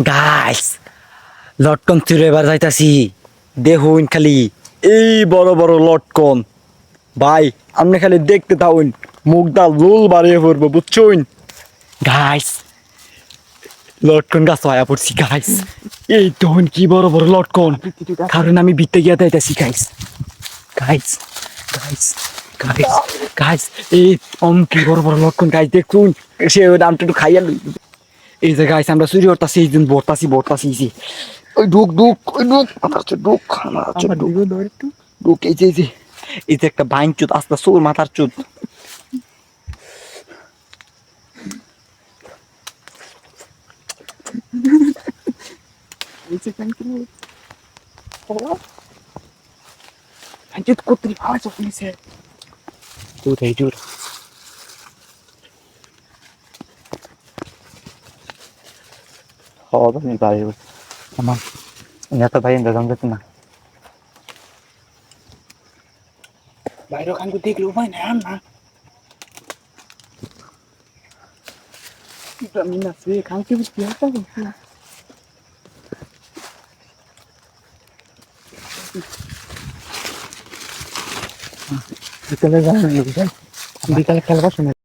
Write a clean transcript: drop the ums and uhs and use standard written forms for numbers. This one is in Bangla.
গাইস লটকন চুরে এবার যাইতাছি দেখুন খালি এই বড় বড় লটকন ভাই আপনি খালি দেখতে থাকুন মুখটা লোল বাড়িয়ে পড়বো বুঝছুন গাইস লটকন গাছ আয়া পড়ছি গাইস এই তখন কি বড় বড় লটকন কারণ আমি বিতে গিয়া যাইতাছি guys guys guys guys guys এই কি বড় বড় লটকন গাইস দেখুন সে দামটা একটু খাইয়া লই এই যে গাইস আমরা চুরি করতাছি এই দিন বর্তাছি ওই ঢুক ওই ঢুক আমার ঢুক এই যে একটা বাইন চুত আস্তে সোর মাথার চুত কোথায় ভালো চকলিছে কোথায় জুর হবে নি ভাই আমার এটা ভাই ইন্দাজ যেত না বাইরে খান তো দেখলে উপায় নাই না Vitamina C, খান কি বুঝতে পারছো বিকালে যাই বিকালে খেলবা শুনে